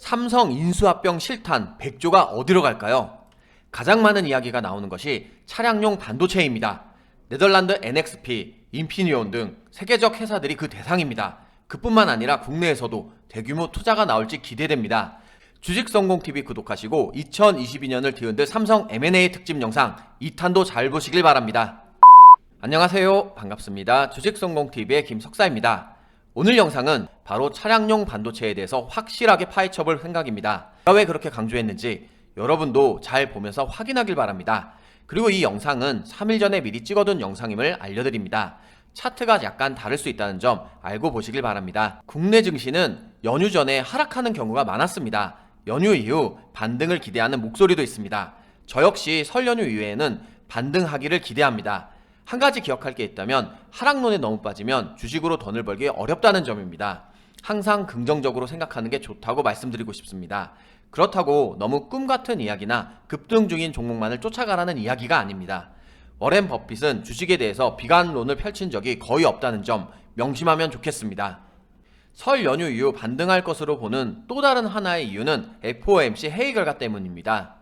삼성 인수합병 실탄 100조가 어디로 갈까요? 가장 많은 이야기가 나오는 것이 차량용 반도체입니다. 네덜란드 NXP, 인피니온 등 세계적 회사들이 그 대상입니다. 그뿐만 아니라 국내에서도 대규모 투자가 나올지 기대됩니다. 주식성공TV 구독하시고 2022년을 뒤흔들 삼성 M&A 특집 영상 2탄도 잘 보시길 바랍니다. 안녕하세요. 반갑습니다. 주식성공TV의 김석사입니다. 오늘 영상은 바로 차량용 반도체에 대해서 확실하게 파헤쳐볼 생각입니다. 제가 왜 그렇게 강조했는지 여러분도 잘 보면서 확인하길 바랍니다. 그리고 이 영상은 3일 전에 미리 찍어둔 영상임을 알려드립니다. 차트가 약간 다를 수 있다는 점 알고 보시길 바랍니다. 국내 증시는 연휴 전에 하락하는 경우가 많았습니다. 연휴 이후 반등을 기대하는 목소리도 있습니다. 저 역시 설 연휴 이후에는 반등하기를 기대합니다. 한 가지 기억할 게 있다면 하락론에 너무 빠지면 주식으로 돈을 벌기 어렵다는 점입니다. 항상 긍정적으로 생각하는 게 좋다고 말씀드리고 싶습니다. 그렇다고 너무 꿈같은 이야기나 급등 중인 종목만을 쫓아가라는 이야기가 아닙니다. 워렌 버핏은 주식에 대해서 비관론을 펼친 적이 거의 없다는 점 명심하면 좋겠습니다. 설 연휴 이후 반등할 것으로 보는 또 다른 하나의 이유는 FOMC 회의 결과 때문입니다.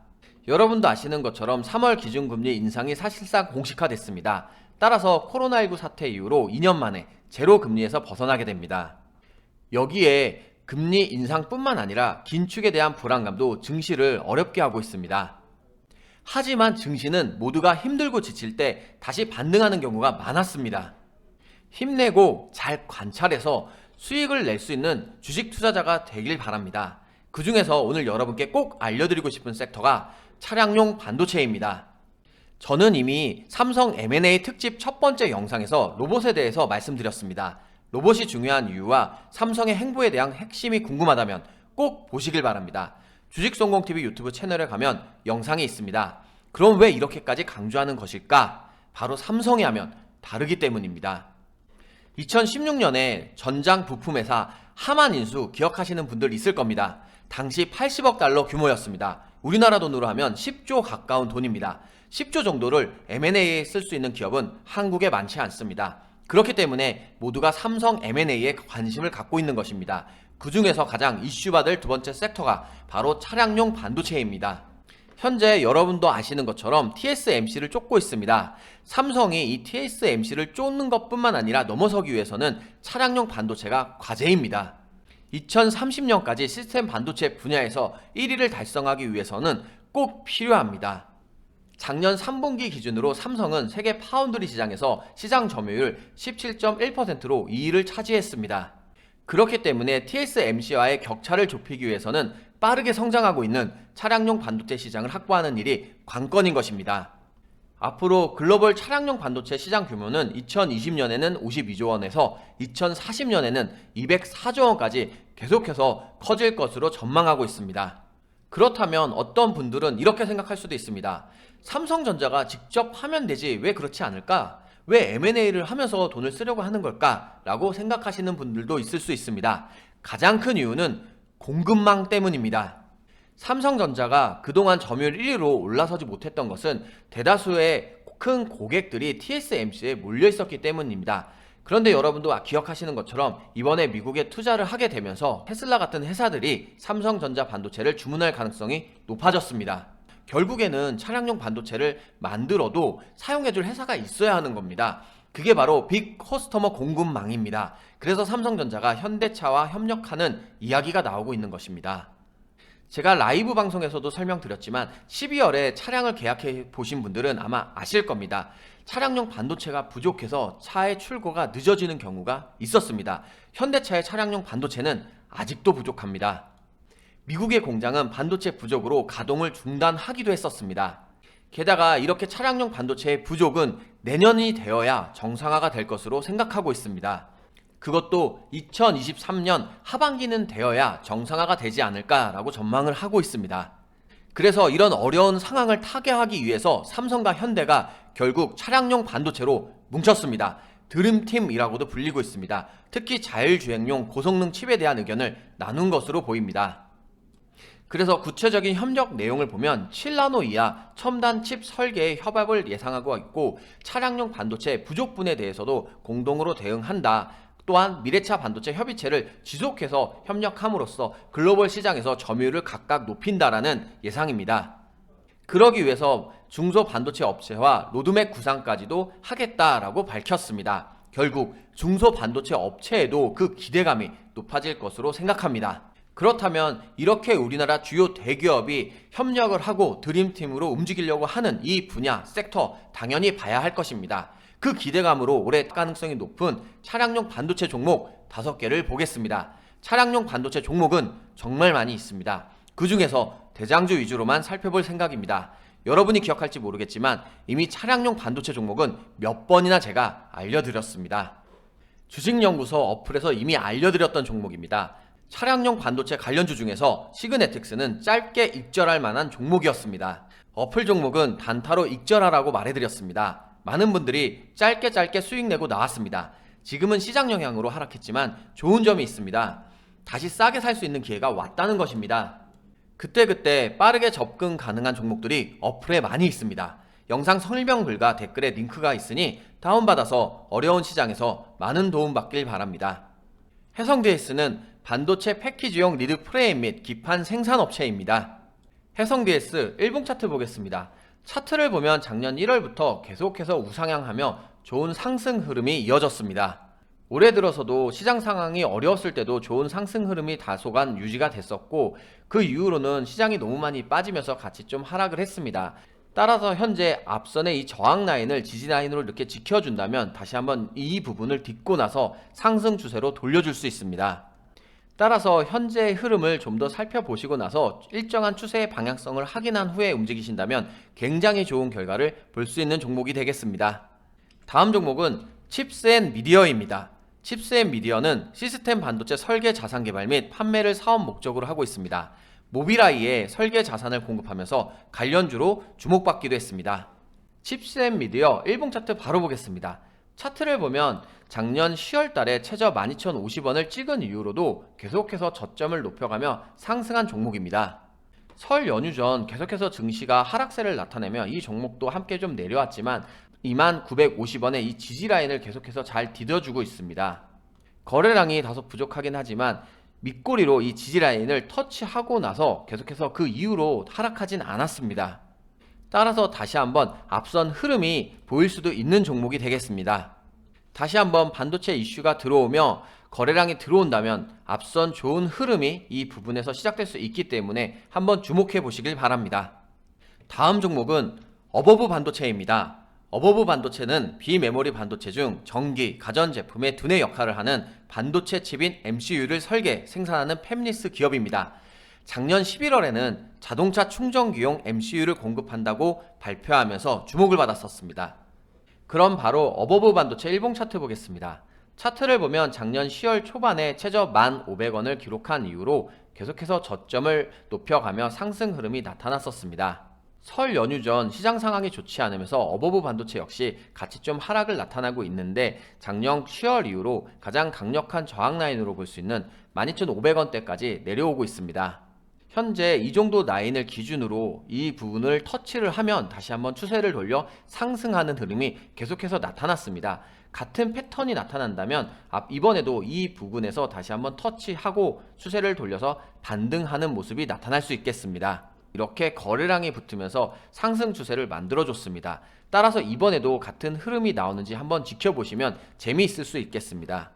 여러분도 아시는 것처럼 3월 기준금리 인상이 사실상 공식화됐습니다. 따라서 코로나19 사태 이후로 2년 만에 제로 금리에서 벗어나게 됩니다. 여기에 금리 인상뿐만 아니라 긴축에 대한 불안감도 증시를 어렵게 하고 있습니다. 하지만 증시는 모두가 힘들고 지칠 때 다시 반등하는 경우가 많았습니다. 힘내고 잘 관찰해서 수익을 낼 수 있는 주식 투자자가 되길 바랍니다. 그 중에서 오늘 여러분께 꼭 알려드리고 싶은 섹터가 차량용 반도체입니다. 저는 이미 삼성 M&A 특집 첫 번째 영상에서 로봇에 대해서 말씀드렸습니다. 로봇이 중요한 이유와 삼성의 행보에 대한 핵심이 궁금하다면 꼭 보시길 바랍니다. 주식성공TV 유튜브 채널에 가면 영상이 있습니다. 그럼 왜 이렇게까지 강조하는 것일까? 바로 삼성이 하면 다르기 때문입니다. 2016년에 전장 부품회사 하만인수 기억하시는 분들 있을 겁니다. 당시 80억 달러 규모였습니다. 우리나라 돈으로 하면 10조 가까운 돈입니다. 10조 정도를 M&A에 쓸 수 있는 기업은 한국에 많지 않습니다. 그렇기 때문에 모두가 삼성 M&A에 관심을 갖고 있는 것입니다. 그 중에서 가장 이슈받을 두 번째 섹터가 바로 차량용 반도체입니다. 현재 여러분도 아시는 것처럼 TSMC를 쫓고 있습니다. 삼성이 이 TSMC를 쫓는 것뿐만 아니라 넘어서기 위해서는 차량용 반도체가 과제입니다. 2030년까지 시스템 반도체 분야에서 1위를 달성하기 위해서는 꼭 필요합니다. 작년 3분기 기준으로 삼성은 세계 파운드리 시장에서 시장 점유율 17.1%로 2위를 차지했습니다. 그렇기 때문에 TSMC와의 격차를 좁히기 위해서는 빠르게 성장하고 있는 차량용 반도체 시장을 확보하는 일이 관건인 것입니다. 앞으로 글로벌 차량용 반도체 시장 규모는 2020년에는 52조 원에서 2040년에는 204조 원까지 계속해서 커질 것으로 전망하고 있습니다. 그렇다면 어떤 분들은 이렇게 생각할 수도 있습니다. 삼성전자가 직접 하면 되지 왜 그렇지 않을까? 왜 M&A를 하면서 돈을 쓰려고 하는 걸까? 라고 생각하시는 분들도 있을 수 있습니다. 가장 큰 이유는 공급망 때문입니다. 삼성전자가 그동안 점유율 1위로 올라서지 못했던 것은 대다수의 큰 고객들이 TSMC에 몰려 있었기 때문입니다. 그런데 여러분도 기억하시는 것처럼 이번에 미국에 투자를 하게 되면서 테슬라 같은 회사들이 삼성전자 반도체를 주문할 가능성이 높아졌습니다. 결국에는 차량용 반도체를 만들어도 사용해줄 회사가 있어야 하는 겁니다. 그게 바로 빅 커스터머 공급망입니다. 그래서 삼성전자가 현대차와 협력하는 이야기가 나오고 있는 것입니다. 제가 라이브 방송에서도 설명드렸지만 12월에 차량을 계약해 보신 분들은 아마 아실 겁니다. 차량용 반도체가 부족해서 차의 출고가 늦어지는 경우가 있었습니다. 현대차의 차량용 반도체는 아직도 부족합니다. 미국의 공장은 반도체 부족으로 가동을 중단하기도 했었습니다. 게다가 이렇게 차량용 반도체의 부족은 내년이 되어야 정상화가 될 것으로 생각하고 있습니다. 그것도 2023년 하반기는 되어야 정상화가 되지 않을까라고 전망을 하고 있습니다. 그래서 이런 어려운 상황을 타개하기 위해서 삼성과 현대가 결국 차량용 반도체로 뭉쳤습니다. 드림팀이라고도 불리고 있습니다. 특히 자율주행용 고성능 칩에 대한 의견을 나눈 것으로 보입니다. 그래서 구체적인 협력 내용을 보면 7나노 이하 첨단 칩 설계의 협업을 예상하고 있고 차량용 반도체 부족분에 대해서도 공동으로 대응한다. 또한 미래차 반도체 협의체를 지속해서 협력함으로써 글로벌 시장에서 점유율을 각각 높인다라는 예상입니다. 그러기 위해서 중소반도체 업체와 로드맵 구상까지도 하겠다라고 밝혔습니다. 결국 중소반도체 업체에도 그 기대감이 높아질 것으로 생각합니다. 그렇다면 이렇게 우리나라 주요 대기업이 협력을 하고 드림팀으로 움직이려고 하는 이 분야, 섹터 당연히 봐야 할 것입니다. 그 기대감으로 올해 가능성이 높은 차량용 반도체 종목 5개를 보겠습니다. 차량용 반도체 종목은 정말 많이 있습니다. 그 중에서 대장주 위주로만 살펴볼 생각입니다. 여러분이 기억할지 모르겠지만 이미 차량용 반도체 종목은 몇 번이나 제가 알려드렸습니다. 주식연구소 어플에서 이미 알려드렸던 종목입니다. 차량용 반도체 관련주 중에서 시그네틱스는 짧게 익절할 만한 종목이었습니다. 어플 종목은 단타로 익절하라고 말해드렸습니다. 많은 분들이 짧게 수익 내고 나왔습니다. 지금은 시장 영향으로 하락했지만 좋은 점이 있습니다. 다시 싸게 살 수 있는 기회가 왔다는 것입니다. 그때 빠르게 접근 가능한 종목들이 어플에 많이 있습니다. 영상 설명글과 댓글에 링크가 있으니 다운받아서 어려운 시장에서 많은 도움 받길 바랍니다. 해성DS는 반도체 패키지용 리드 프레임 및 기판 생산업체입니다. 해성DS 1분 차트 보겠습니다. 차트를 보면 작년 1월부터 계속해서 우상향하며 좋은 상승 흐름이 이어졌습니다. 올해 들어서도 시장 상황이 어려웠을 때도 좋은 상승 흐름이 다소간 유지가 됐었고 그 이후로는 시장이 너무 많이 빠지면서 같이 좀 하락을 했습니다. 따라서 현재 앞선의 이 저항 라인을 지지 라인으로 이렇게 지켜준다면 다시 한번 이 부분을 딛고 나서 상승 추세로 돌려줄 수 있습니다. 따라서 현재의 흐름을 좀 더 살펴보시고 나서 일정한 추세의 방향성을 확인한 후에 움직이신다면 굉장히 좋은 결과를 볼 수 있는 종목이 되겠습니다. 다음 종목은 칩스앤미디어입니다. 칩스앤미디어는 시스템 반도체 설계 자산 개발 및 판매를 사업 목적으로 하고 있습니다. 모빌아이에 설계 자산을 공급하면서 관련주로 주목받기도 했습니다. 칩스앤미디어 1분 차트 바로 보겠습니다. 차트를 보면 작년 10월 달에 최저 12,050원을 찍은 이후로도 계속해서 저점을 높여가며 상승한 종목입니다. 설 연휴 전 계속해서 증시가 하락세를 나타내며 이 종목도 함께 좀 내려왔지만 2950원의 이 지지라인을 계속해서 잘 디뎌주고 있습니다. 거래량이 다소 부족하긴 하지만 밑꼬리로 이 지지라인을 터치하고 나서 계속해서 그 이후로 하락하진 않았습니다. 따라서 다시 한번 앞선 흐름이 보일 수도 있는 종목이 되겠습니다. 다시 한번 반도체 이슈가 들어오며 거래량이 들어온다면 앞선 좋은 흐름이 이 부분에서 시작될 수 있기 때문에 한번 주목해 보시길 바랍니다. 다음 종목은 어버브 반도체입니다. 어버브 반도체는 비메모리 반도체 중 전기, 가전제품의 두뇌 역할을 하는 반도체 칩인 MCU를 설계, 생산하는 팹리스 기업입니다. 작년 11월에는 자동차 충전기용 MCU를 공급한다고 발표하면서 주목을 받았었습니다. 그럼 바로 어버브 반도체 일봉 차트 보겠습니다. 차트를 보면 작년 10월 초반에 최저 1,500원을 기록한 이후로 계속해서 저점을 높여가며 상승 흐름이 나타났었습니다. 설 연휴 전 시장 상황이 좋지 않으면서 어버브 반도체 역시 같이 좀 하락을 나타나고 있는데 작년 10월 이후로 가장 강력한 저항 라인으로 볼 수 있는 12,500원대까지 내려오고 있습니다. 현재 이 정도 라인을 기준으로 이 부분을 터치를 하면 다시 한번 추세를 돌려 상승하는 흐름이 계속해서 나타났습니다. 같은 패턴이 나타난다면 이번에도 이 부분에서 다시 한번 터치하고 추세를 돌려서 반등하는 모습이 나타날 수 있겠습니다. 이렇게 거래량이 붙으면서 상승 추세를 만들어줬습니다. 따라서 이번에도 같은 흐름이 나오는지 한번 지켜보시면 재미있을 수 있겠습니다.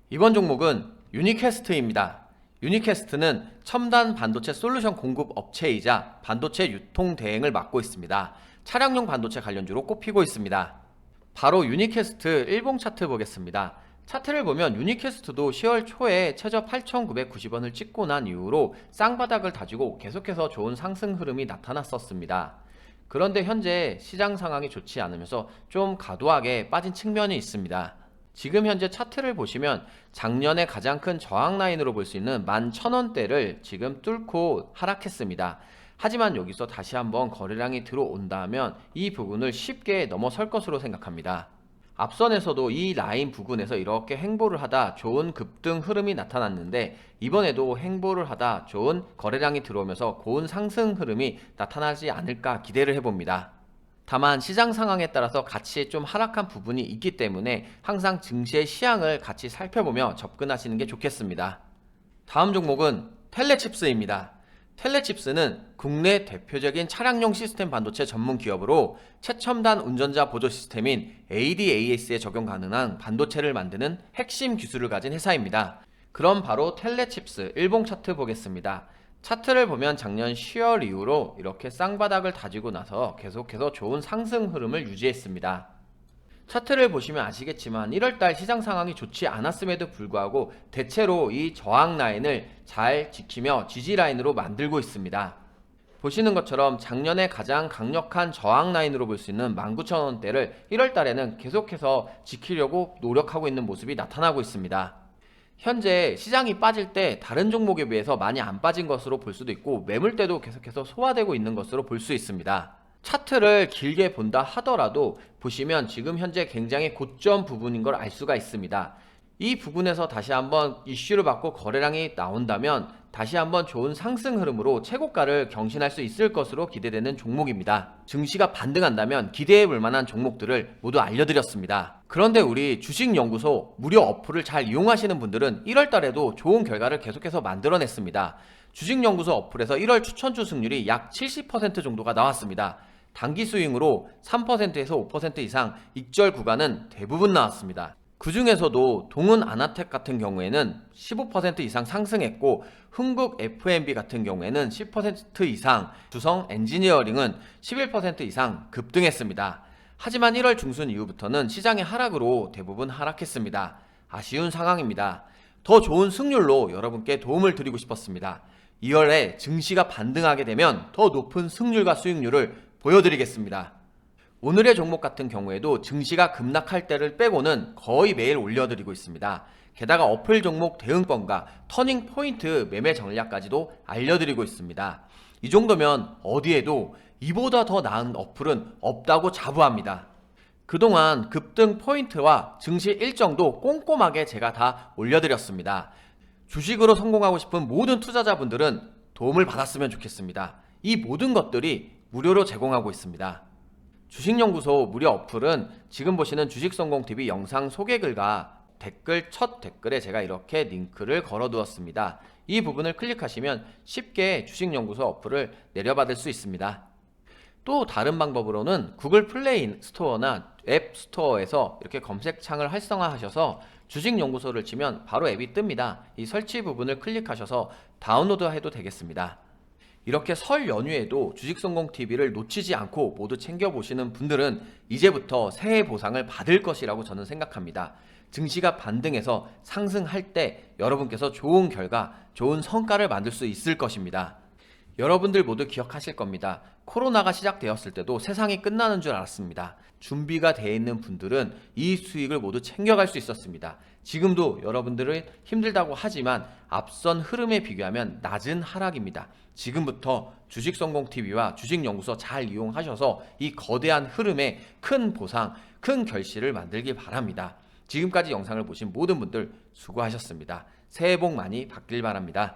이번 종목은 유니캐스트입니다. 유니캐스트는 첨단 반도체 솔루션 공급 업체이자 반도체 유통 대행을 맡고 있습니다. 차량용 반도체 관련주로 꼽히고 있습니다. 바로 유니캐스트 일봉 차트 보겠습니다. 차트를 보면 유니캐스트도 10월 초에 최저 8,990원을 찍고 난 이후로 쌍바닥을 다지고 계속해서 좋은 상승 흐름이 나타났었습니다. 그런데 현재 시장 상황이 좋지 않으면서 좀 과도하게 빠진 측면이 있습니다. 지금 현재 차트를 보시면 작년에 가장 큰 저항 라인으로 볼 수 있는 11,000원대를 지금 뚫고 하락했습니다. 하지만 여기서 다시 한번 거래량이 들어온다면 이 부분을 쉽게 넘어설 것으로 생각합니다. 앞선에서도 이 라인 부근에서 이렇게 횡보를 하다 좋은 급등 흐름이 나타났는데 이번에도 횡보를 하다 좋은 거래량이 들어오면서 고운 상승 흐름이 나타나지 않을까 기대를 해봅니다. 다만 시장 상황에 따라서 가치에 좀 하락한 부분이 있기 때문에 항상 증시의 시향을 같이 살펴보며 접근하시는 게 좋겠습니다. 다음 종목은 텔레칩스입니다. 텔레칩스는 국내 대표적인 차량용 시스템 반도체 전문 기업으로 최첨단 운전자 보조 시스템인 ADAS에 적용 가능한 반도체를 만드는 핵심 기술을 가진 회사입니다. 그럼 바로 텔레칩스 일봉 차트 보겠습니다. 차트를 보면 작년 10월 이후로 이렇게 쌍바닥을 다지고 나서 계속해서 좋은 상승 흐름을 유지했습니다. 차트를 보시면 아시겠지만 1월달 시장 상황이 좋지 않았음에도 불구하고 대체로 이 저항 라인을 잘 지키며 지지 라인으로 만들고 있습니다. 보시는 것처럼 작년에 가장 강력한 저항 라인으로 볼 수 있는 19,000원대를 1월달에는 계속해서 지키려고 노력하고 있는 모습이 나타나고 있습니다. 현재 시장이 빠질 때 다른 종목에 비해서 많이 안 빠진 것으로 볼 수도 있고 매물대도 계속해서 소화되고 있는 것으로 볼 수 있습니다. 차트를 길게 본다 하더라도 보시면 지금 현재 굉장히 고점 부분인 걸 알 수가 있습니다. 이 부분에서 다시 한번 이슈를 받고 거래량이 나온다면 다시 한번 좋은 상승 흐름으로 최고가를 경신할 수 있을 것으로 기대되는 종목입니다. 증시가 반등한다면 기대해 볼 만한 종목들을 모두 알려드렸습니다. 그런데 우리 주식연구소 무료 어플을 잘 이용하시는 분들은 1월 달에도 좋은 결과를 계속해서 만들어냈습니다. 주식연구소 어플에서 1월 추천주 승률이 약 70% 정도가 나왔습니다. 단기 스윙으로 3%에서 5% 이상 익절 구간은 대부분 나왔습니다. 그 중에서도 동은 아나텍 같은 경우에는 15% 이상 상승했고 흥국 F&B 같은 경우에는 10% 이상, 주성 엔지니어링은 11% 이상 급등했습니다. 하지만 1월 중순 이후부터는 시장의 하락으로 대부분 하락했습니다. 아쉬운 상황입니다. 더 좋은 승률로 여러분께 도움을 드리고 싶었습니다. 2월에 증시가 반등하게 되면 더 높은 승률과 수익률을 보여드리겠습니다. 오늘의 종목 같은 경우에도 증시가 급락할 때를 빼고는 거의 매일 올려드리고 있습니다. 게다가 어플 종목 대응권과 터닝 포인트 매매 전략까지도 알려드리고 있습니다. 이 정도면 어디에도 이보다 더 나은 어플은 없다고 자부합니다. 그동안 급등 포인트와 증시 일정도 꼼꼼하게 제가 다 올려드렸습니다. 주식으로 성공하고 싶은 모든 투자자분들은 도움을 받았으면 좋겠습니다. 이 모든 것들이 무료로 제공하고 있습니다. 주식연구소 무료 어플은 지금 보시는 주식성공TV 영상 소개글과 댓글 첫 댓글에 제가 이렇게 링크를 걸어 두었습니다. 이 부분을 클릭하시면 쉽게 주식연구소 어플을 내려받을 수 있습니다. 또 다른 방법으로는 구글 플레이 스토어나 앱 스토어에서 이렇게 검색창을 활성화하셔서 주식연구소를 치면 바로 앱이 뜹니다. 이 설치 부분을 클릭하셔서 다운로드 해도 되겠습니다. 이렇게 설 연휴에도 주식성공TV를 놓치지 않고 모두 챙겨보시는 분들은 이제부터 새해 보상을 받을 것이라고 저는 생각합니다. 증시가 반등해서 상승할 때 여러분께서 좋은 결과, 좋은 성과를 만들 수 있을 것입니다. 여러분들 모두 기억하실 겁니다. 코로나가 시작되었을 때도 세상이 끝나는 줄 알았습니다. 준비가 되어 있는 분들은 이 수익을 모두 챙겨갈 수 있었습니다. 지금도 여러분들은 힘들다고 하지만 앞선 흐름에 비교하면 낮은 하락입니다. 지금부터 주식성공TV와 주식연구소 잘 이용하셔서 이 거대한 흐름에 큰 보상, 큰 결실을 만들기 바랍니다. 지금까지 영상을 보신 모든 분들 수고하셨습니다. 새해 복 많이 받길 바랍니다.